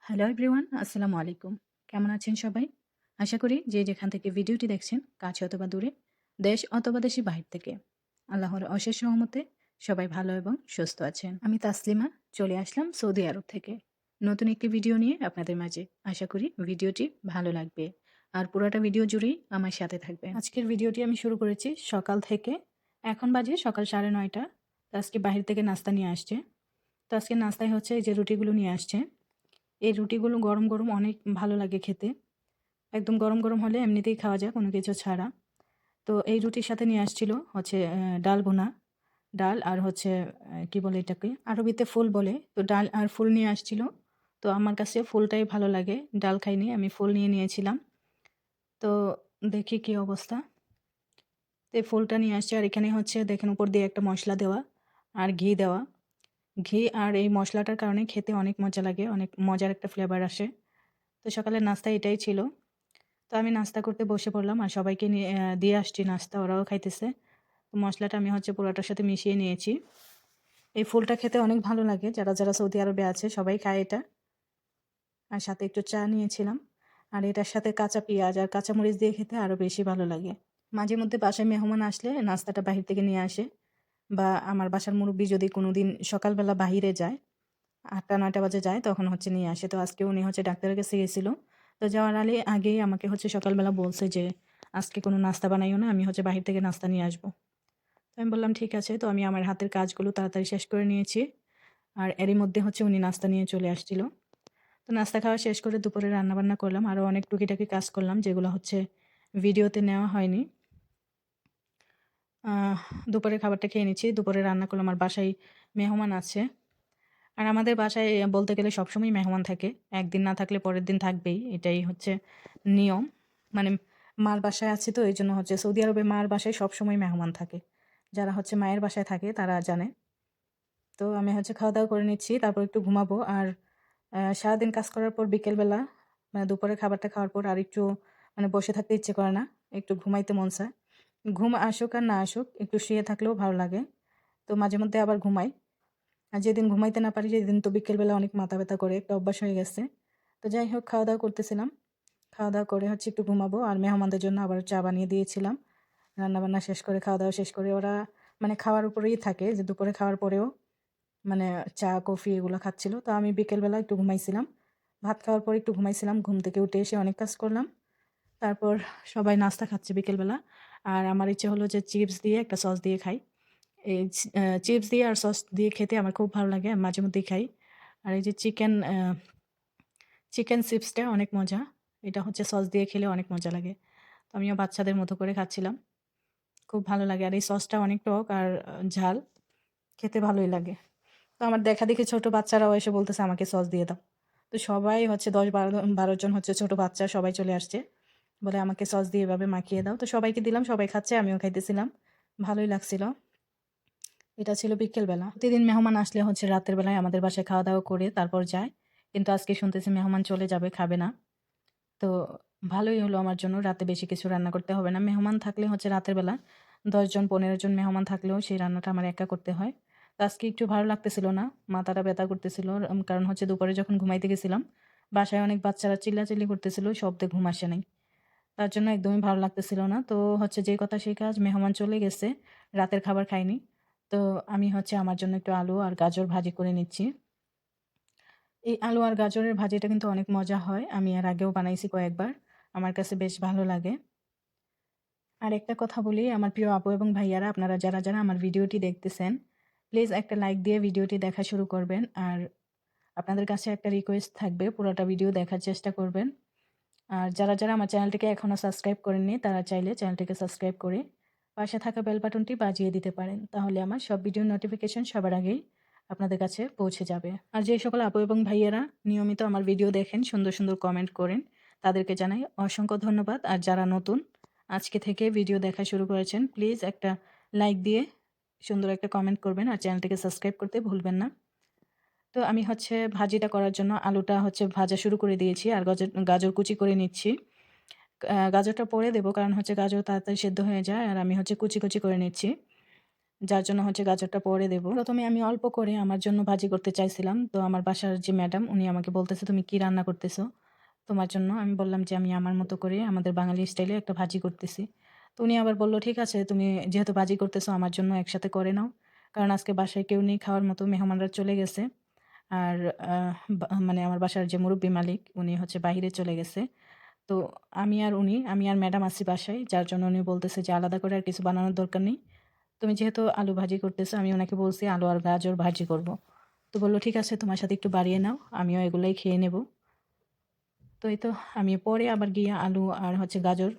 Hello everyone, আসসালামু আলাইকুম। কেমন আছেন সবাই? আশা করি যে যেখান থেকে ভিডিওটি দেখছেন, কাছে অথবা দূরে, দেশ অথবা দেশের বাহির থেকে, আল্লাহর অশেষ রহমতে সবাই ভালো এবং সুস্থ আছেন। আমি তাসলিমা, চলে আসলাম সৌদি আরব থেকে নতুন একটি ভিডিও নিয়ে আপনাদের মাঝে। আশা করি ভিডিওটি ভালো লাগবে আর পুরোটা ভিডিও জুড়েই আমার সাথে থাকবেন। আজকের ভিডিওটি আমি শুরু করেছি সকাল থেকে। এখন বাজে সকাল 9:30। তো আজকে বাহির থেকে নাস্তা নিয়ে আসছে। তো আজকে নাস্তায় হচ্ছে এই যে রুটিগুলো নিয়ে আসছে। এই রুটিগুলো গরম, গরম অনেক ভালো লাগে খেতে। একদম গরম, গরম হলে এমনিতেই খাওয়া যায় কোনো কিছু ছাড়া। তো এই রুটির সাথে নিয়ে আসছিল হচ্ছে ডাল ভুনা। ডাল আর হচ্ছে কি বলে এটাকে? আরবিতে ফুল বলে। তো ডাল আর ফুল নিয়ে আসছিল। তো আমার কাছে ফুলটাই ভালো লাগে। ডাল খাইনি, আমি ফুল নিয়ে নিয়েছিলাম। তো দেখি কি অবস্থা। তো এই ফুলটা নিয়ে আসছে আর এখানে হচ্ছে দেখেন উপর দিয়ে একটা মসলা দেওয়া আর ঘি দেওয়া। ঘি আর এই মসলাটার কারণে খেতে অনেক মজা লাগে, অনেক মজার একটা ফ্লেভার আসে। তো সকালের নাস্তা এটাই ছিল। তো আমি নাস্তা করতে বসে পড়লাম আর সবাইকে নিয়ে দিয়ে আসছি নাস্তা, ওরাও খাইতেছে। তো মসলাটা আমি হচ্ছে পুরাটার সাথে মিশিয়ে নিয়েছি। এই ফুলটা খেতে অনেক ভালো লাগে, যারা যারা সৌদি আরবে আছে সবাই খায় এটা। আর সাথে একটু চা নিয়েছিলাম। আর এটার সাথে কাঁচা পেঁয়াজ আর কাঁচামরিচ দিয়ে খেতে আরও বেশি ভালো লাগে। মাঝে মধ্যে বাসায় মেহমান আসলে নাস্তাটা বাহির থেকে নিয়ে আসে, বা আমার বাসার মুরব্বি যদি কোনো দিন সকালবেলা বাহিরে যায়, 8টা 9টা বাজে যায়, তখন হচ্ছে নিয়ে আসে। তো আজকে উনি হচ্ছে ডাক্তারের কাছে গেছিল। তো যাওয়ার আগেই আমাকে হচ্ছে সকালবেলা বলছে যে আজকে কোনো নাস্তা বানাইও না, আমি হচ্ছে বাহির থেকে নাস্তা নিয়ে আসবো। তো আমি বললাম ঠিক আছে। তো আমি আমার হাতের কাজগুলো তাড়াতাড়ি শেষ করে নিয়েছি। আর এরই মধ্যে হচ্ছে উনি নাস্তা নিয়ে চলে আসছিল। তো নাস্তা খাওয়া শেষ করে দুপুরে রান্নাবান্না করলাম, আরও অনেক টুকিটাকি কাজ করলাম যেগুলো হচ্ছে ভিডিওতে নেওয়া হয়নি। দুপুরের খাবারটা খেয়ে নিচ্ছি। দুপুরে রান্না করলাম, আর বাসায় মেহমান আছে। আর আমাদের বাসায় বলতে গেলে সবসময়ই মেহমান থাকে। একদিন না থাকলে পরের দিন থাকবেই। এটাই হচ্ছে নিয়ম। মানে মার বাসায় আছি তো এইজন্য হচ্ছে সৌদি আরবে মার বাসায় সবসময় মেহমান থাকে। যারা হচ্ছে মায়ের বাসায় থাকে তারা জানে। তো আমি হচ্ছে খাওয়া-দাওয়া করে নিচ্ছি। তারপর একটু ঘুমাবো। আর সারাদিন কাজ করার পর বিকেলবেলা মানে দুপুরের খাবারটা খাওয়ার পর আরেকটু মানে বসে থাকতে ইচ্ছে করে না। একটু ঘুমাইতে মন চায়। ঘুম আসুক আর না আসুক একটু শুয়ে থাকলেও ভালো লাগে। তো মাঝে মধ্যে আবার ঘুমাই। আর যেদিন ঘুমাইতে না পারি সেদিন তো বিকেলবেলা অনেক মাথা ব্যথা করে, একটা অভ্যাস হয়ে গেছে। তো যাই হোক খাওয়া-দাওয়া করতেছিলাম। খাওয়া-দাওয়া করে হচ্ছে একটু ঘুমাবো। আর মেহমানদের জন্য আবার চা বানিয়ে দিয়েছিলাম। রান্নাবান্না শেষ করে খাওয়া-দাওয়া শেষ করে ওরা মানে খাওয়ার উপরেই থাকে, যে দুপুরে খাওয়ার পরেও মানে চা, কফি এগুলো খাচ্ছিল। তো আমি বিকেলবেলা একটু ঘুমাইছিলাম। ভাত খাওয়ার পর একটু ঘুমাইছিলাম। ঘুম থেকে উঠে এসে অনেক কাজ করলাম। তারপর সবাই নাস্তা খাচ্ছে বিকেলবেলা। আর আমার ইচ্ছে হলো যে চিপস দিয়ে একটা সস দিয়ে খাই। এই চিপস দিয়ে আর সস দিয়ে খেতে আমার খুব ভালো লাগে। আমি মাঝে মধ্যেই খাই। আর এই যে চিকেন চিপসটা অনেক মজা। এটা হচ্ছে সস দিয়ে খেলে অনেক মজা লাগে। তো আমিও বাচ্চাদের মতো করে খাচ্ছিলাম। খুব ভালো লাগে। আর এই সসটা অনেক টক আর ঝাল। খেতে ভালোই লাগে। তো আমার দেখাদেখি ছোট বাচ্চারাও এসে বলতেছে আমাকে সস দিয়ে দাও। তো সবাই হচ্ছে ১০-১২ জন হচ্ছে ছোট বাচ্চা সবাই চলে আসছে। বলে আমাকে সস দিয়ে এভাবে মাখিয়ে দাও। তো সবাইকে দিলাম, সবাই খাচ্ছে, আমিও খাইতেছিলাম। ভালোই লাগছিল। এটা ছিল বিকেলবেলা। প্রতিদিন মেহমান আসলে হচ্ছে রাতের বেলায় আমাদের বাসায় খাওয়া-দাওয়া করে তারপর যায়। কিন্তু আজকে শুনতেছি মেহমান চলে যাবে, খাবে না। তো ভালোই হলো আমার জন্য, রাতে বেশি কিছু রান্না করতে হবে না। মেহমান থাকলে হচ্ছে রাতের বেলা ১০ জন ১৫ জন মেহমান থাকলেও সেই রান্নাটা আমার একা করতে হয়। তো আজকে একটু ভালো লাগতেছিল না। মাথাটা ব্যথা করতেছিল। কারণ হচ্ছে দুপুরে যখন ঘুমাইতে গেছিলাম, বাসায় অনেক বাচ্চারা চিল্লাচিল্লি করতেছিল, শব্দে ঘুম আসে নাই। তার জন্য একদমই ভালো লাগতেছিল না। তো হচ্ছে যেই কথা সেই কাজ, মেহমান চলে গেছে, রাতের খাবার খাইনি। তো আমি হচ্ছে আমার জন্য একটু আলু আর গাজর ভাজি করে নিচ্ছি। এই আলু আর গাজরের ভাজিটা কিন্তু অনেক মজা হয়। আমি এর আগেও বানাইছি কয়েকবার। আমার কাছে বেশ ভালো লাগে। আরেকটা কথা বলি, আমার প্রিয় আপু এবং ভাইয়ারা, আপনারা যারা, যারা আমার ভিডিওটি দেখতেছেন, প্লিজ একটা লাইক দিয়ে ভিডিওটি দেখা শুরু করবেন। আর আপনাদের কাছে একটা রিকোয়েস্ট থাকবে, পুরোটা ভিডিও দেখার চেষ্টা করবেন। আর যারা, যারা আমার চ্যানেলটিকে এখনও সাবস্ক্রাইব করেননি, তারা চাইলে চ্যানেলটিকে সাবস্ক্রাইব করে পাশে থাকা বেল বাটনটি বাজিয়ে দিতে পারেন। তাহলে আমার সব ভিডিওর নোটিফিকেশন সবার আগেই আপনাদের কাছে পৌঁছে যাবে। আর যে সকল আপু এবং ভাইয়েরা নিয়মিত আমার ভিডিও দেখেন, সুন্দর, সুন্দর কমেন্ট করেন, তাদেরকে জানাই অসংখ্য ধন্যবাদ। আর যারা নতুন, আজকে থেকে ভিডিও দেখা শুরু করেছেন, প্লিজ একটা লাইক দিয়ে সুন্দর একটা কমেন্ট করবেন আর চ্যানেলটিকে সাবস্ক্রাইব করতে ভুলবেন না। তো আমি হচ্ছে ভাজিটা করার জন্য আলুটা হচ্ছে ভাজা শুরু করে দিয়েছি আর গাজর কুচি করে নিচ্ছি। গাজরটা পরে দেবো, কারণ হচ্ছে গাজর তাড়াতাড়ি সেদ্ধ হয়ে যায় আর আমি হচ্ছে কুচি, কুচি করে নিচ্ছি। যার জন্য হচ্ছে গাজরটা পরে দেব। প্রথমে আমি অল্প করে আমার জন্য ভাজি করতে চাইছিলাম। তো আমার বাসার যে ম্যাডাম উনি আমাকে বলতেছে, "তুমি কি রান্না করতেছো তোমার জন্য?" আমি বললাম যে, "আমি আমার মতো করে আমাদের বাঙালি স্টাইলে একটা ভাজি করতেছি।" তো উনি আবার বলল, "ঠিক আছে, তুমি যেহেতু ভাজি করতেছো আমার জন্য একসাথে করে নাও। কারণ আজকে বাসায় কেউ নেই খাওয়ার মতো, মেহমানরা চলে গেছে।" আর মানে আমার বাসার যে মুরুব্বি মালিক উনি হচ্ছে বাহিরে চলে গেছে। তো আমি আর ম্যাডাম আছি বাসায়। যার জন্য উনি বলতেছে যে, "আলাদা করে আর কিছু বানানোর দরকার নেই। তুমি যেহেতু আলু ভাজি করতেছো" আমি উনাকে বলছি আলু আর গাজর ভাজি করব। তো বলল, "ঠিক আছে, তোমার সাথে একটু বাড়িয়ে নাও। আমিও এগুলাই খেয়ে নেব।" তো এই তো আমি পরে আবার গিয়ে আলু আর হচ্ছে গাজর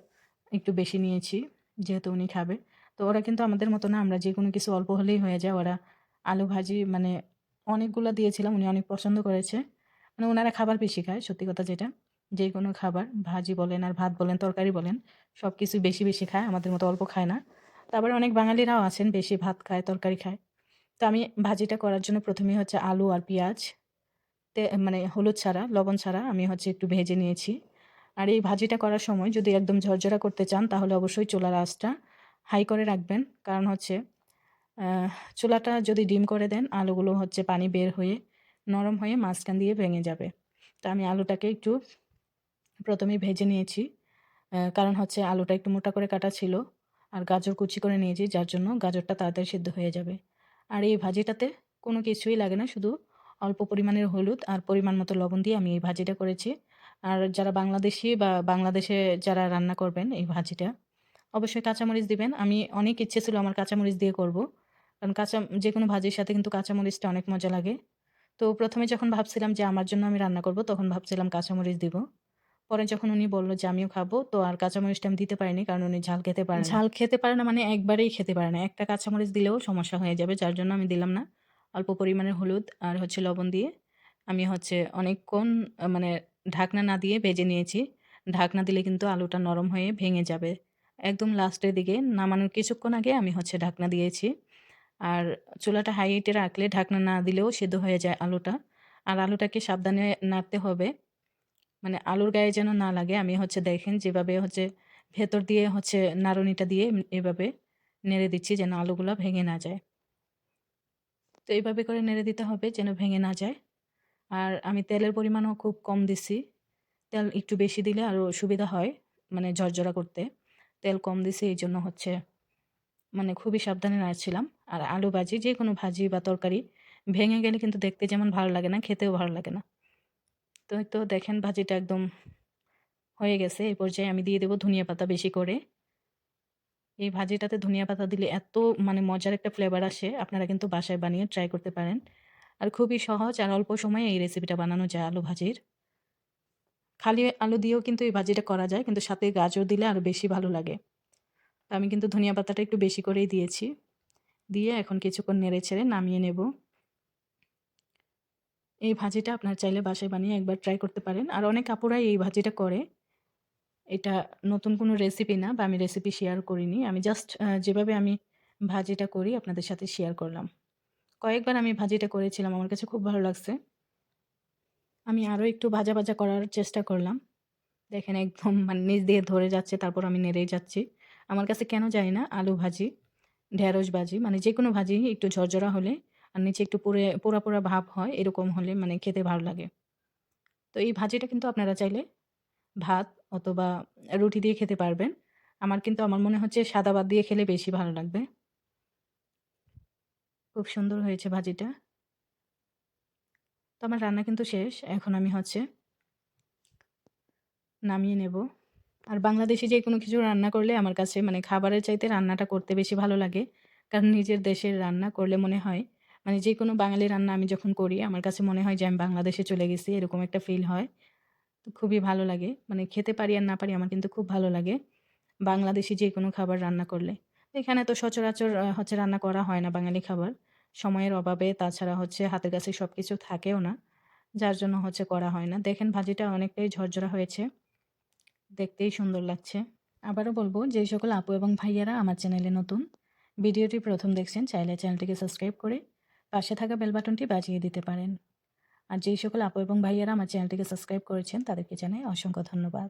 একটু বেশি নিয়েছি, যেহেতু উনি খাবে। তো ওরা কিন্তু আমাদের মতো না, আমরা যেকোনো কিছু অল্প হলেই হয়ে যায়। ওরা আলু ভাজি মানে অনেকগুলা দিয়েছিলাম, উনি অনেক পছন্দ করেছে। মানে উনারা খাবার বেশি খায়, সত্যি কথা যেটা। যেকোনো খাবার ভাজি বলেন আর ভাত বলেন, তরকারি বলেন সবকিছুই বেশি, বেশি খায়। আমাদের মতো অল্প খায় না। তো আবার অনেক বাঙালিরাও আছেন বেশি ভাত খায়, তরকারি খায়। তো আমি ভাজিটা করার জন্য ১ম এই হচ্ছে আলু আর পেঁয়াজ মানে হলুদ ছাড়া, লবণ ছাড়া আমি হচ্ছে একটু ভেজে নিয়েছি। আর এই ভাজিটা করার সময় যদি একদম ঝরঝরা করতে চান তাহলে অবশ্যই চুলার আঁচটা হাই করে রাখবেন। কারণ হচ্ছে আহ চুলাটা যদি ডিম করে দেন আলুগুলো হচ্ছে পানি বের হয়ে নরম হয়ে মাঝখান দিয়ে ভেঙে যাবে। তো আমি আলুটাকে একটু ১ম এই ভেজে নিয়েছি। কারণ হচ্ছে আলুটা একটু মোটা করে কাটা ছিল। আর গাজর কুচি করে নিয়েছি যার জন্য গাজরটা তাড়াতাড়ি সিদ্ধ হয়ে যাবে। আর এই ভাজিটাতে কোনো কিছুই লাগে না, শুধু অল্প পরিমাণের হলুদ আর পরিমাণ মতো লবণ দিয়ে আমি এই ভাজিটা করেছি। আর যারা বাংলাদেশী বা বাংলাদেশে যারা রান্না করবেন এই ভাজিটা, অবশ্যই কাঁচামরিচ দিবেন। আমি অনেক ইচ্ছে ছিল আমার কাঁচামরিচ দিয়ে করব। কারণ যেকোনো ভাজির সাথে কিন্তু কাঁচামরিচটা অনেক মজা লাগে। তো ১ম এ যখন ভাবছিলাম যে আমার জন্য আমি রান্না করব তখন ভাবছিলাম কাঁচামরিচ দিব। পরে যখন উনি বলল যে আমিও খাবো, তো আর কাঁচামরিচটা আমি দিতে পারিনি। কারণ উনি ঝাল খেতে পারে না। ঝাল খেতে পারে না মানে একবারেই খেতে পারে না। একটা কাঁচামরিচ দিলেও সমস্যা হয়ে যাবে। যার জন্য আমি দিলাম না। অল্প পরিমাণে হলুদ আর হচ্ছে লবণ দিয়ে আমি হচ্ছে অনেকক্ষণ মানে ঢাকনা না দিয়ে ভেজে নিয়েছি। ঢাকনা দিলে কিন্তু আলুটা নরম হয়ে ভেঙে যাবে। একদম লাস্টের দিকে নামানোর কিছুক্ষণ আগে আমি হচ্ছে ঢাকনা দিয়েছি। আর চুলাটা হাই হিটে রাখলে ঢাকনা না দিলেও সেদ্ধ হয়ে যায় আলুটা। আর আলুটাকে সাবধানে নাড়তে হবে। মানে আলুর গায়ে যেন না লাগে। আমি হচ্ছে দেখেন যেভাবে হচ্ছে ভেতর দিয়ে হচ্ছে নাড়ুনিটা দিয়ে এভাবে নেড়ে দিচ্ছি যেন আলুগুলা ভেঙে না যায়। তো এইভাবে করে নেড়ে দিতে হবে যেন ভেঙে না যায়। আর আমি তেলের পরিমাণও খুব কম দিছি। তেল একটু বেশি দিলে আরো সুবিধা হয় মানে ঝরঝরা করতে। তেল কম দিছি এইজন্য হচ্ছে মানে খুবই সাবধানে নাড়ছিলাম। আর আলু ভাজি যেকোনো ভাজি বা তরকারি ভেঙে গেলে কিন্তু দেখতে যেমন ভালো লাগে না, খেতেও ভালো লাগে না। তো এই তো দেখেন ভাজিটা একদম হয়ে গেছে। এই পর্যায়ে আমি দিয়ে দেব ধনিয়া পাতা বেশি করে। এই ভাজিটাতে ধনিয়া পাতা দিলে এত মানে মজার একটা ফ্লেভার আসে, আপনারা কিন্তু বাসায় বানিয়ে ট্রাই করতে পারেন। আর খুবই সহজ আর অল্প সময়ে এই রেসিপিটা বানানো যায় আলু ভাজির। খালি আলু দিয়েও কিন্তু এই ভাজিটা করা যায়, কিন্তু সাথে গাজর দিলে আরো বেশি ভালো লাগে। তো আমি কিন্তু ধনিয়া পাতাটা একটু বেশি করেই দিয়েছি। দিয়ে এখন কিছুক্ষণ নেড়ে-চেড়ে নামিয়ে নেব। এই ভাজিটা আপনারা চাইলে বাসায় বানিয়ে একবার ট্রাই করতে পারেন। আর অনেক আপুরাই এই ভাজিটা করে। এটা নতুন কোনো রেসিপি না বা আমি রেসিপি শেয়ার করিনি। আমি জাস্ট যেভাবে আমি ভাজিটা করি আপনাদের সাথে শেয়ার করলাম। কয়েকবার আমি ভাজিটা করেছিলাম। আমার কাছে খুব ভালো লাগছে। আমি আরো একটু ভাজা, ভাজা করার চেষ্টা করলাম। দেখেন একদম মানে নিচ দিয়ে ধরে যাচ্ছে, তারপর আমি নেড়েই যাচ্ছি। আমার কাছে কেন জানি না আলু ভাজি, ঢেঁড়স ভাজি মানে যেকোনো ভাজি একটু ঝরঝরা হলে আর নিচে একটু পোড়া, পোড়া ভাব হয় এরকম হলে মানে খেতে ভালো লাগে। তো এই ভাজিটা কিন্তু আপনারা চাইলে ভাত অথবা রুটি দিয়ে খেতে পারবেন। আমার মনে হচ্ছে সাদা ভাত দিয়ে খেলে বেশি ভালো লাগবে। খুব সুন্দর হয়েছে ভাজিটা। তো আমার রান্না কিন্তু শেষ। এখন আমি হচ্ছে নামিয়ে নেব। আর বাংলাদেশী যেকোনো কিছু রান্না করলে আমার কাছে মানে খাবারের চাইতে রান্নাটা করতে বেশি ভালো লাগে। কারণ নিজের দেশের রান্না করলে মনে হয় মানে যেকোনো বাঙালি রান্না আমি যখন করি আমার কাছে মনে হয় যে আমি বাংলাদেশে চলে গেছি, এরকম একটা ফিল হয়। তো খুবই ভালো লাগে। মানে খেতে পারি আর না পারি আমার কিন্তু খুব ভালো লাগে বাংলাদেশী যেকোনো খাবার রান্না করলে। এখানে তো সচরাচর হচ্ছে রান্না করা হয় না বাঙালি খাবার। সময়ের অভাবে, তাছাড়া হচ্ছে হাতের কাছে সবকিছু থাকেও না। যার জন্য হচ্ছে করা হয় না। দেখেন ভাজিটা অনেকটাই ঝরঝরা হয়েছে। দেখতেই সুন্দর লাগছে। আবারও বলব, যেই সকল আপু এবং ভাইয়ারা আমার চ্যানেলে নতুন, ভিডিওটি প্রথম দেখছেন চাইলে চ্যানেলটিকে সাবস্ক্রাইব করে পাশে থাকা বেল বাটনটি বাজিয়ে দিতে পারেন। আর যেই সকল আপু এবং ভাইয়ারা আমার চ্যানেলটিকে সাবস্ক্রাইব করেছেন তাদেরকে জানাই অসংখ্য ধন্যবাদ।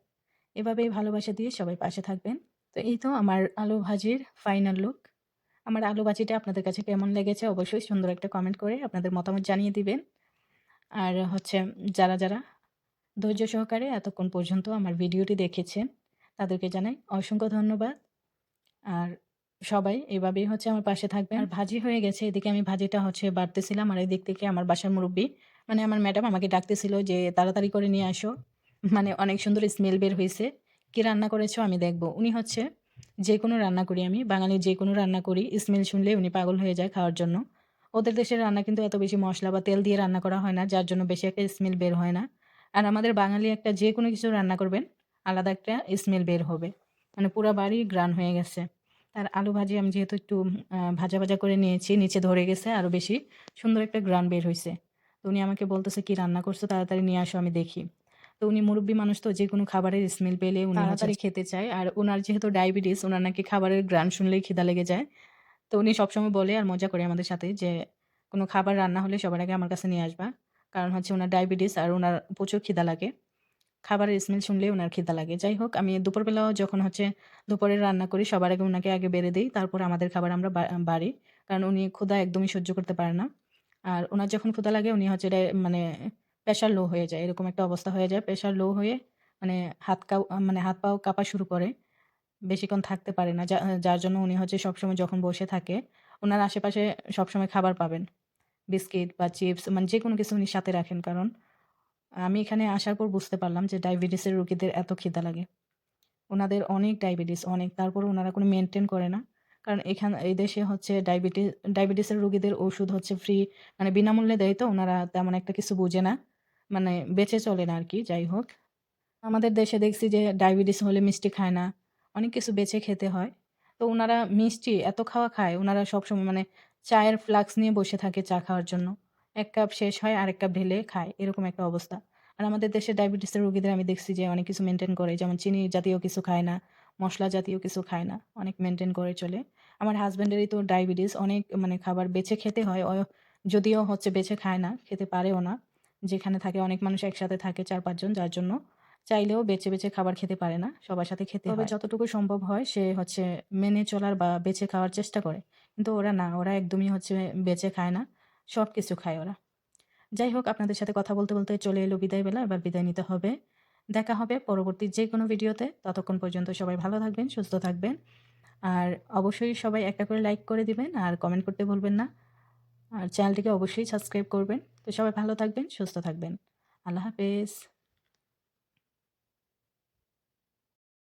এভাবেই ভালোবাসা দিয়ে সবাই পাশে থাকবেন। তো এই তো আমার আলু ভাজির ফাইনাল লুক। আমার আলু ভাজিটা আপনাদের কাছে কেমন লেগেছে অবশ্যই সুন্দর একটা কমেন্ট করে আপনাদের মতামত জানিয়ে দিবেন। আর হচ্ছে যারা ধৈর্য সহকারে এতক্ষণ পর্যন্ত আমার ভিডিওটি দেখেছেন তাদেরকে জানাই অসংখ্য ধন্যবাদ। আর সবাই এভাবেই হচ্ছে আমার পাশে থাকবেন। আর ভাজি হয়ে গেছে, এদিকে আমি ভাজিটা হচ্ছে বাড়তেছিলাম আর এদিক থেকে আমার বাসার মুরুব্বি মানে আমার ম্যাডাম আমাকে ডাকতেছিল যে তাড়াতাড়ি করে নিয়ে আসো। মানে অনেক সুন্দর স্মেল বের হইছে। কি রান্না করেছো আমি দেখব। উনি হচ্ছে যেকোনো রান্না করি আমি, বাঙালির যেকোনো রান্না করি স্মেল শুনলেই উনি পাগল হয়ে যায় খাওয়ার জন্য। ওদের দেশের রান্না কিন্তু এত বেশি মসলা বা তেল দিয়ে রান্না করা হয় না, যার জন্য বেশি একটা স্মেল বের হয় না। আর আমাদের বাঙালি একটা যেকোনো কিছু রান্না করবেন আলাদা একটা স্মেল বের হবে। মানে পুরা বাড়ি ঘ্রাণ হয়ে গেছে। আর আলু ভাজি আমি যেহেতু একটু ভাজা করে নিয়েছি, নিচে ধরে গেছে আরো বেশি সুন্দর একটা ঘ্রাণ বের হইছে। তো উনি আমাকে বলতেছে, "কি রান্না করছো? তাড়াতাড়ি নিয়ে আসো আমি দেখি।" তো উনি মুরুব্বি মানুষ তো যেকোনো খাবারের স্মেল পেলে উনি তাড়াতাড়ি খেতে চায়। আর উনার যেহেতু ডায়াবেটিস, উনার নাকি খাবারের ঘ্রাণ শুনলেই খিদা লেগে যায়। তো উনি সবসময় বলে আর মজা করে আমাদের সাথে যে, "কোনো খাবার রান্না হলে সবার আগে আমার কাছে নিয়ে আসবা।" কারণ হচ্ছে উনার ডায়াবেটিস আর উনার প্রচুর খিদা লাগে। খাবারের স্মেল শুনলেই উনার খিদা লাগে। যাই হোক আমি দুপুরবেলাও যখন হচ্ছে দুপুরের রান্না করি সবার আগে উনাকে আগে বেড়ে দেই। তারপরে আমাদের খাবার আমরা বাড়ি। কারণ উনি ক্ষুধা একদমই সহ্য করতে পারে না। আর উনার যখন ক্ষুধা লাগে উনি হচ্ছে মানে প্রেশার লো হয়ে যায়। এরকম একটা অবস্থা হয়ে যায়। প্রেশার লো হয়ে মানে মানে হাত-পাও কাঁপা শুরু করে। বেশিক্ষণ থাকতে পারে না। যার জন্য উনি হচ্ছে সবসময় যখন বসে থাকে, উনার আশেপাশে সবসময় খাবার পাবেন। বিস্কিট বা চিপস মানে যেকোনো কিছু উনি সাথে রাখেন। কারণ আমি এখানে আসার পর বুঝতে পারলাম যে ডায়াবেটিসের রোগীদের এত খিদা লাগে। উনাদের অনেক ডায়াবেটিস অনেক। তারপরেও উনারা কোনো মেইনটেইন করে না। কারণ এই দেশে হচ্ছে ডায়াবেটিসের রোগীদের ওষুধ হচ্ছে ফ্রি মানে বিনামূল্যে দেয় তো উনারা তেমন একটা কিছু বুঝে না। মানে বেঁচে চলে না আরকি। যাই হোক। আমাদের দেশে দেখছি যে ডায়াবেটিস হলে মিষ্টি খায় না। অনেক কিছু বেছে খেতে হয়। তো উনারা মিষ্টি এত খাওয়া খায়, উনারা সবসময় মানে চায়ের ফ্লাক্স নিয়ে বসে থাকে চা খাওয়ার জন্য। ১ কাপ শেষ হয় আরেক কাপ ঢেলে খায়। এরকম একটা অবস্থা। আর আমাদের দেশে ডায়াবেটিসের রোগীদের আমি দেখছি যে অনেক কিছু মেইনটেইন করে। যেমন চিনি জাতীয় কিছু খায় না, মসলা জাতীয় কিছু খায় না। অনেক মেইনটেইন করে চলে। আমার হাসব্যান্ডেরই তো ডায়াবেটিস অনেক মানে খাবার বেছে খেতে হয়। যদিও হচ্ছে বেছে খায় না, খেতে পারেও না। যেখানে থাকে অনেক মানুষ একসাথে থাকে ৪-৫ জন যার জন্য চাইলেও বেছে খাবার খেতে পারে না। সবার সাথে খেতে হয়। তবে যতটুকু সম্ভব হয় সে হচ্ছে মেনে চলার বা বেছে খাওয়ার চেষ্টা করে। কিন্তু ওরা না, ওরা একদমই হচ্ছে বেছে খায় না। সবকিছু খায় ওরা। যাই হোক আপনাদের সাথে কথা বলতে চলে এলো বিদায় বেলা। এবার বিদায় নিতে হবে। দেখা হবে পরবর্তী যেকোনো ভিডিওতে। ততক্ষণ পর্যন্ত সবাই ভালো থাকবেন, সুস্থ থাকবেন। আর অবশ্যই সবাই একটা করে লাইক করে দিবেন আর কমেন্ট করতে ভুলবেন না। আর চ্যানেলটিকে অবশ্যই সাবস্ক্রাইব করবেন। তো সবাই ভালো থাকবেন, সুস্থ থাকবেন। আল্লাহ হাফেজ।